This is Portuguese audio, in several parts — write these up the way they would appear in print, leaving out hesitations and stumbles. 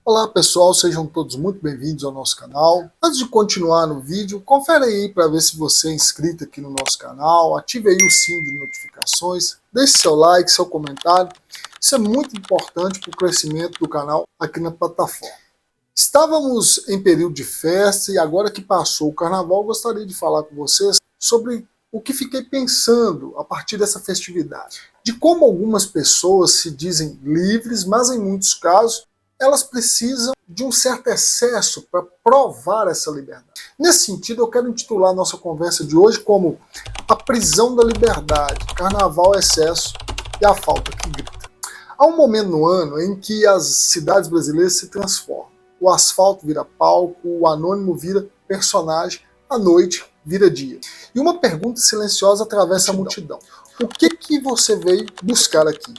Olá pessoal, sejam todos muito bem-vindos ao nosso canal. Antes de continuar no vídeo, confere aí para ver se você é inscrito aqui no nosso canal, ative aí o sino de notificações, deixe seu like, seu comentário, isso é muito importante para o crescimento do canal aqui na plataforma. Estávamos em período de festa e agora que passou o carnaval, gostaria de falar com vocês sobre o que fiquei pensando a partir dessa festividade. De como algumas pessoas se dizem livres, mas em muitos casos elas precisam de um certo excesso para provar essa liberdade. Nesse sentido, eu quero intitular a nossa conversa de hoje como a prisão da liberdade, carnaval, excesso e a falta que grita. Há um momento no ano em que as cidades brasileiras se transformam. O asfalto vira palco, o anônimo vira personagem, a noite vira dia. E uma pergunta silenciosa atravessa a multidão. O que você veio buscar aqui?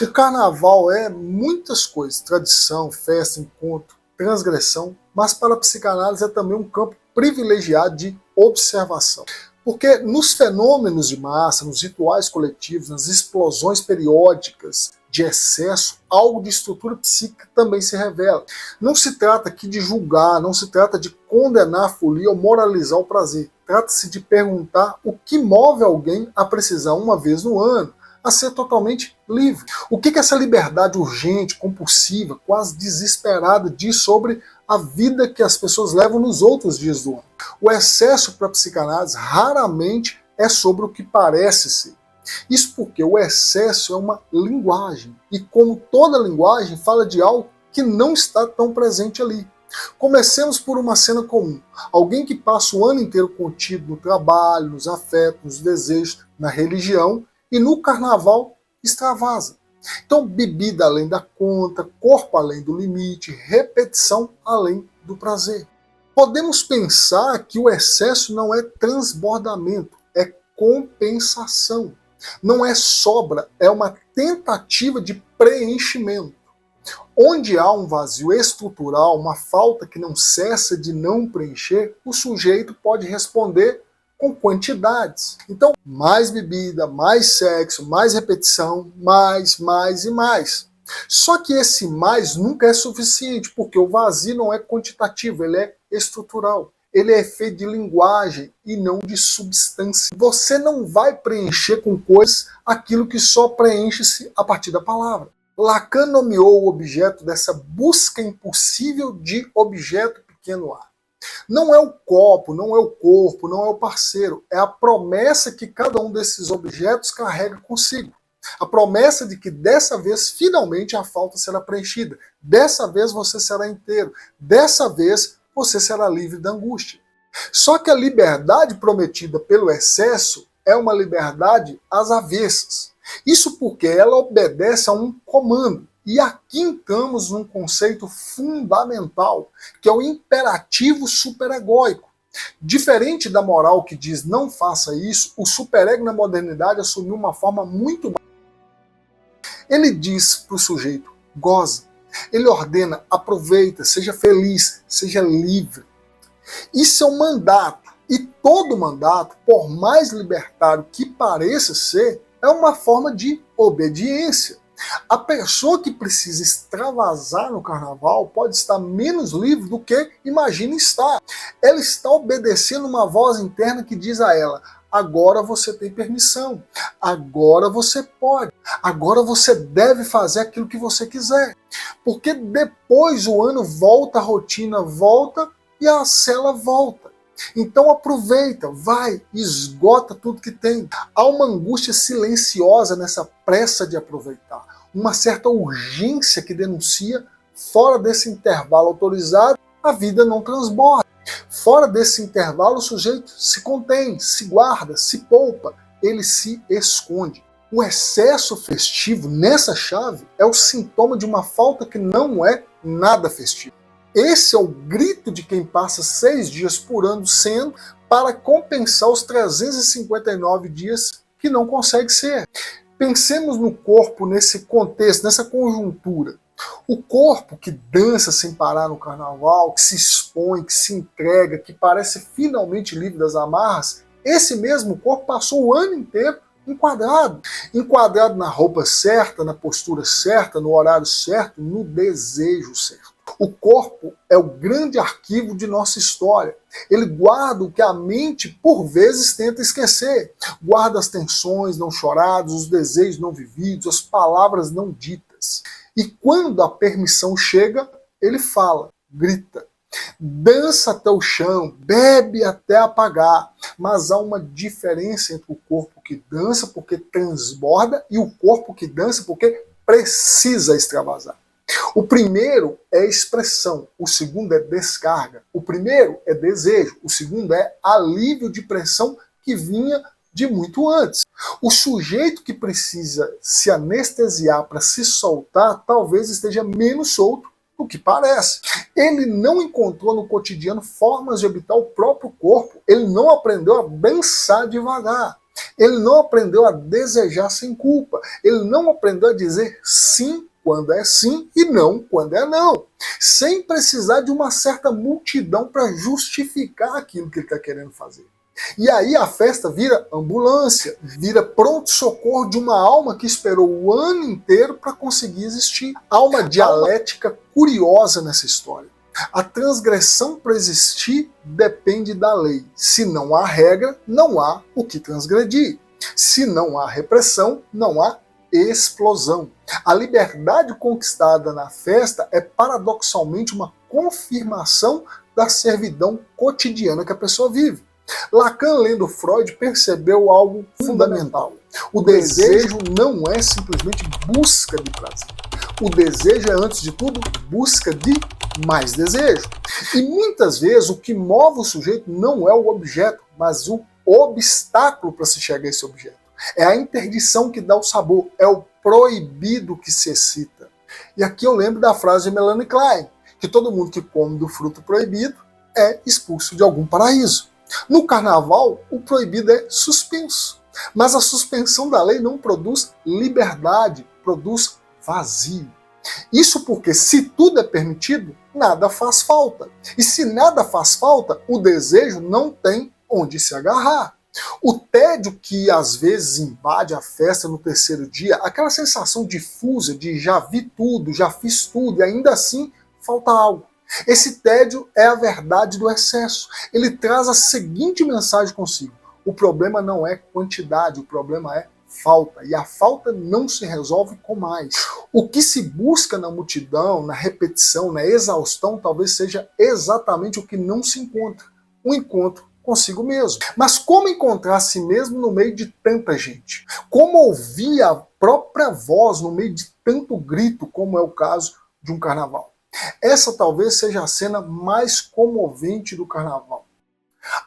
O carnaval é muitas coisas, tradição, festa, encontro, transgressão, mas para a psicanálise é também um campo privilegiado de observação. Porque nos fenômenos de massa, nos rituais coletivos, nas explosões periódicas de excesso, algo de estrutura psíquica também se revela. Não se trata aqui de julgar, não se trata de condenar a folia ou moralizar o prazer. Trata-se de perguntar o que move alguém a precisar uma vez no ano a ser totalmente livre. O que essa liberdade urgente, compulsiva, quase desesperada diz sobre a vida que as pessoas levam nos outros dias do ano? O excesso para a psicanálise raramente é sobre o que parece ser. Isso porque o excesso é uma linguagem, e como toda linguagem fala de algo que não está tão presente ali. Comecemos por uma cena comum. Alguém que passa o ano inteiro contido no trabalho, nos afetos, nos desejos, na religião, e no carnaval extravasa. Então, bebida além da conta, corpo além do limite, repetição além do prazer. Podemos pensar que o excesso não é transbordamento, é compensação. Não é sobra, é uma tentativa de preenchimento. Onde há um vazio estrutural, uma falta que não cessa de não preencher, o sujeito pode responder com quantidades. Então, mais bebida, mais sexo, mais repetição, mais e mais. Só que esse mais nunca é suficiente, porque o vazio não é quantitativo, ele é estrutural. Ele é feito de linguagem e não de substância. Você não vai preencher com coisas aquilo que só preenche-se a partir da palavra. Lacan nomeou o objeto dessa busca impossível de objeto pequeno a. Não é o copo, não é o corpo, não é o parceiro, é a promessa que cada um desses objetos carrega consigo. A promessa de que dessa vez, finalmente, a falta será preenchida. Dessa vez você será inteiro. Dessa vez você será livre da angústia. Só que a liberdade prometida pelo excesso é uma liberdade às avessas. Isso porque ela obedece a um comando. E aqui entramos num conceito fundamental, que é o imperativo superegóico. Diferente da moral que diz não faça isso, o superego na modernidade assumiu uma forma muito mais. Ele diz para o sujeito, goza. Ele ordena, aproveita, seja feliz, seja livre. Isso é um mandato. E todo mandato, por mais libertário que pareça ser, é uma forma de obediência. A pessoa que precisa extravasar no carnaval pode estar menos livre do que imagina estar. Ela está obedecendo uma voz interna que diz a ela, agora você tem permissão, agora você pode, agora você deve fazer aquilo que você quiser. Porque depois o ano volta, a rotina volta e a cela volta. Então aproveita, vai, esgota tudo que tem. Há uma angústia silenciosa nessa pressa de aproveitar. Uma certa urgência que denuncia, fora desse intervalo autorizado, a vida não transborda. Fora desse intervalo, o sujeito se contém, se guarda, se poupa, ele se esconde. O excesso festivo nessa chave é o sintoma de uma falta que não é nada festiva. Esse é o grito de quem passa 6 dias por ano sendo para compensar os 359 dias que não consegue ser. Pensemos no corpo nesse contexto, nessa conjuntura. O corpo que dança sem parar no carnaval, que se expõe, que se entrega, que parece finalmente livre das amarras, esse mesmo corpo passou o ano inteiro enquadrado. Enquadrado na roupa certa, na postura certa, no horário certo, no desejo certo. O corpo é o grande arquivo de nossa história. Ele guarda o que a mente, por vezes, tenta esquecer. Guarda as tensões não choradas, os desejos não vividos, as palavras não ditas. E quando a permissão chega, ele fala, grita. Dança até o chão, bebe até apagar, mas há uma diferença entre o corpo que dança porque transborda e o corpo que dança porque precisa extravasar. O primeiro é expressão, o segundo é descarga. O primeiro é desejo, o segundo é alívio de pressão que vinha de muito antes. O sujeito que precisa se anestesiar para se soltar talvez esteja menos solto do que parece. Ele não encontrou no cotidiano formas de habitar o próprio corpo. Ele não aprendeu a dançar devagar. Ele não aprendeu a desejar sem culpa. Ele não aprendeu a dizer sim quando é sim e não quando é não. Sem precisar de uma certa multidão para justificar aquilo que ele está querendo fazer. E aí a festa vira ambulância, vira pronto-socorro de uma alma que esperou o ano inteiro para conseguir existir. Há uma dialética curiosa nessa história. A transgressão para existir depende da lei. Se não há regra, não há o que transgredir. Se não há repressão, não há explosão. A liberdade conquistada na festa é paradoxalmente uma confirmação da servidão cotidiana que a pessoa vive. Lacan, lendo Freud, percebeu algo fundamental. O desejo não é simplesmente busca de prazer. O desejo é, antes de tudo, busca de mais desejo. E muitas vezes o que move o sujeito não é o objeto, mas o obstáculo para se chegar a esse objeto. É a interdição que dá o sabor, é o proibido que se excita. E aqui eu lembro da frase de Melanie Klein, que todo mundo que come do fruto proibido é expulso de algum paraíso. No carnaval, o proibido é suspenso. Mas a suspensão da lei não produz liberdade, produz vazio. Isso porque se tudo é permitido, nada faz falta. E se nada faz falta, o desejo não tem onde se agarrar. O tédio que às vezes invade a festa no terceiro dia, aquela sensação difusa de já vi tudo, já fiz tudo e ainda assim falta algo. Esse tédio é a verdade do excesso. Ele traz a seguinte mensagem consigo: o problema não é quantidade, o problema é falta. E a falta não se resolve com mais. O que se busca na multidão, na repetição, na exaustão, talvez seja exatamente o que não se encontra. Um encontro consigo mesmo. Mas como encontrar a si mesmo no meio de tanta gente? Como ouvir a própria voz no meio de tanto grito, como é o caso de um carnaval? Essa talvez seja a cena mais comovente do carnaval.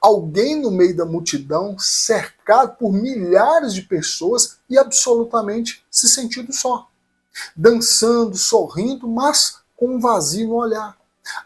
Alguém no meio da multidão, cercado por milhares de pessoas e absolutamente se sentindo só. Dançando, sorrindo, mas com um vazio no olhar.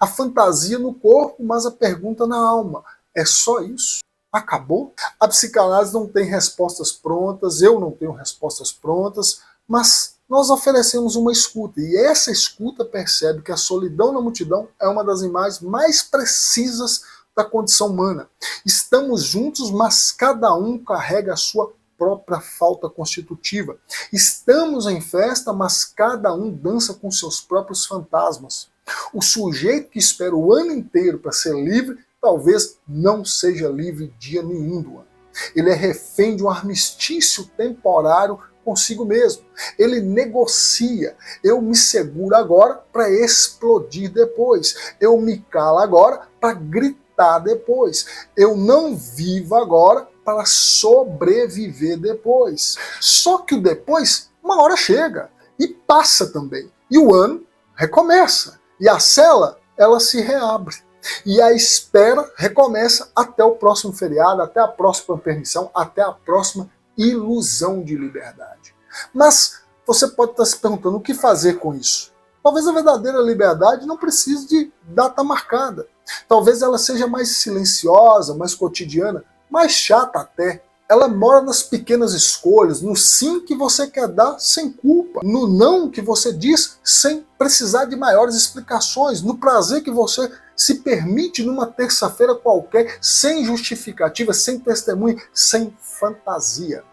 A fantasia no corpo, mas a pergunta na alma. É só isso? Acabou? A psicanálise não tem respostas prontas, eu não tenho respostas prontas, mas nós oferecemos uma escuta, e essa escuta percebe que a solidão na multidão é uma das imagens mais precisas da condição humana. Estamos juntos, mas cada um carrega a sua própria falta constitutiva. Estamos em festa, mas cada um dança com seus próprios fantasmas. O sujeito que espera o ano inteiro para ser livre, talvez não seja livre dia nenhum do ano. Ele é refém de um armistício temporário consigo mesmo. Ele negocia. Eu me seguro agora para explodir depois. Eu me calo agora para gritar depois. Eu não vivo agora para sobreviver depois. Só que o depois, uma hora chega e passa também. E o ano recomeça. E a cela, ela se reabre. E a espera recomeça até o próximo feriado, até a próxima permissão, até a próxima ilusão de liberdade. Mas você pode estar se perguntando o que fazer com isso. Talvez a verdadeira liberdade não precise de data marcada. Talvez ela seja mais silenciosa, mais cotidiana, mais chata até. Ela mora nas pequenas escolhas, no sim que você quer dar sem culpa, no não que você diz sem precisar de maiores explicações, no prazer que você se permite numa terça-feira qualquer, sem justificativa, sem testemunho, sem fantasia.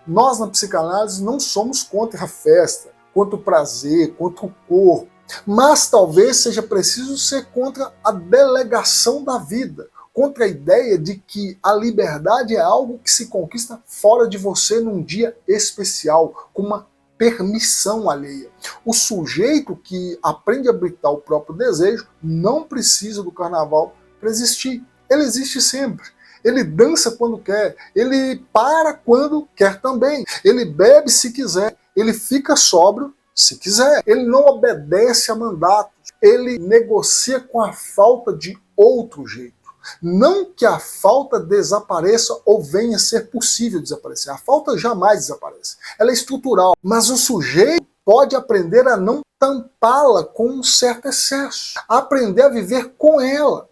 Nós na psicanálise não somos contra a festa, contra o prazer, contra o corpo, mas talvez seja preciso ser contra a delegação da vida, contra a ideia de que a liberdade é algo que se conquista fora de você num dia especial, com uma permissão alheia. O sujeito que aprende a habitar o próprio desejo não precisa do carnaval para existir. Ele existe sempre. Ele dança quando quer, ele para quando quer também, ele bebe se quiser, ele fica sóbrio se quiser, ele não obedece a mandatos, ele negocia com a falta de outro jeito. Não que a falta desapareça ou venha a ser possível desaparecer, a falta jamais desaparece, ela é estrutural, mas o sujeito pode aprender a não tampá-la com um certo excesso, aprender a viver com ela.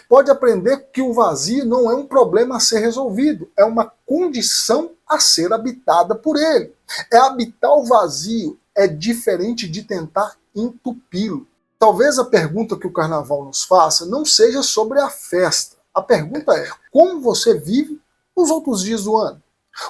Pode aprender que o vazio não é um problema a ser resolvido, é uma condição a ser habitada por ele. É habitar o vazio, é diferente de tentar entupi-lo. Talvez a pergunta que o carnaval nos faça não seja sobre a festa. A pergunta é: como você vive os outros dias do ano?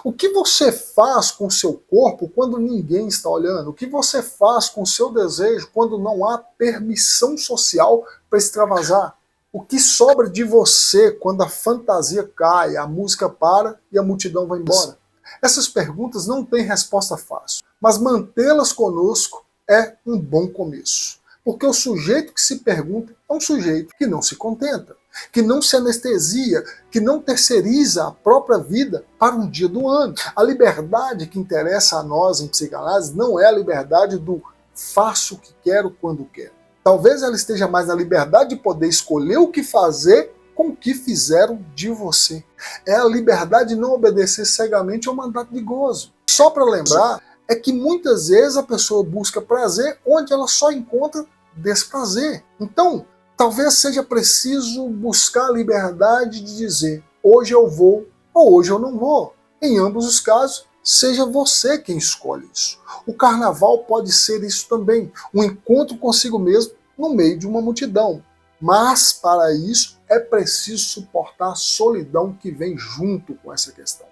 O que você faz com o seu corpo quando ninguém está olhando? O que você faz com o seu desejo quando não há permissão social para extravasar? O que sobra de você quando a fantasia cai, a música para e a multidão vai embora? Essas perguntas não têm resposta fácil, mas mantê-las conosco é um bom começo. Porque o sujeito que se pergunta é um sujeito que não se contenta, que não se anestesia, que não terceiriza a própria vida para um dia do ano. A liberdade que interessa a nós em psicanálise não é a liberdade do faço o que quero quando quero. Talvez ela esteja mais na liberdade de poder escolher o que fazer com o que fizeram de você. É a liberdade de não obedecer cegamente ao mandato de gozo. Só para lembrar, é que muitas vezes a pessoa busca prazer onde ela só encontra desprazer. Então, talvez seja preciso buscar a liberdade de dizer hoje eu vou ou hoje eu não vou. Em ambos os casos, seja você quem escolhe isso. O carnaval pode ser isso também, um encontro consigo mesmo no meio de uma multidão. Mas, para isso, é preciso suportar a solidão que vem junto com essa questão.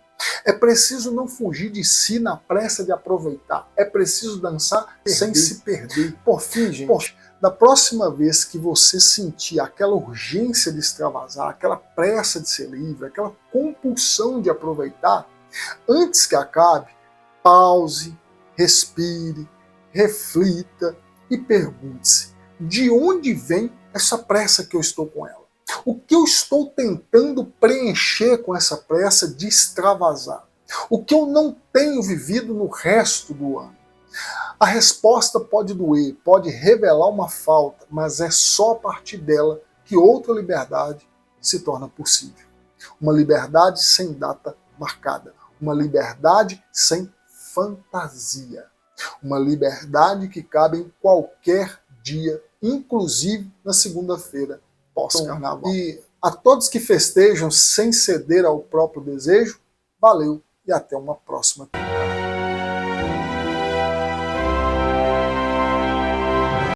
É preciso não fugir de si na pressa de aproveitar. É preciso dançar sem se perder. Por fim, gente, da próxima vez que você sentir aquela urgência de extravasar, aquela pressa de ser livre, aquela compulsão de aproveitar, antes que acabe, pause, respire, reflita e pergunte-se: de onde vem essa pressa que eu estou com ela? O que eu estou tentando preencher com essa pressa de extravasar? O que eu não tenho vivido no resto do ano? A resposta pode doer, pode revelar uma falta, mas é só a partir dela que outra liberdade se torna possível. Uma liberdade sem data marcada. Uma liberdade sem fantasia. Uma liberdade que cabe em qualquer dia, inclusive na segunda-feira pós-carnaval. E a todos que festejam sem ceder ao próprio desejo, valeu e até uma próxima.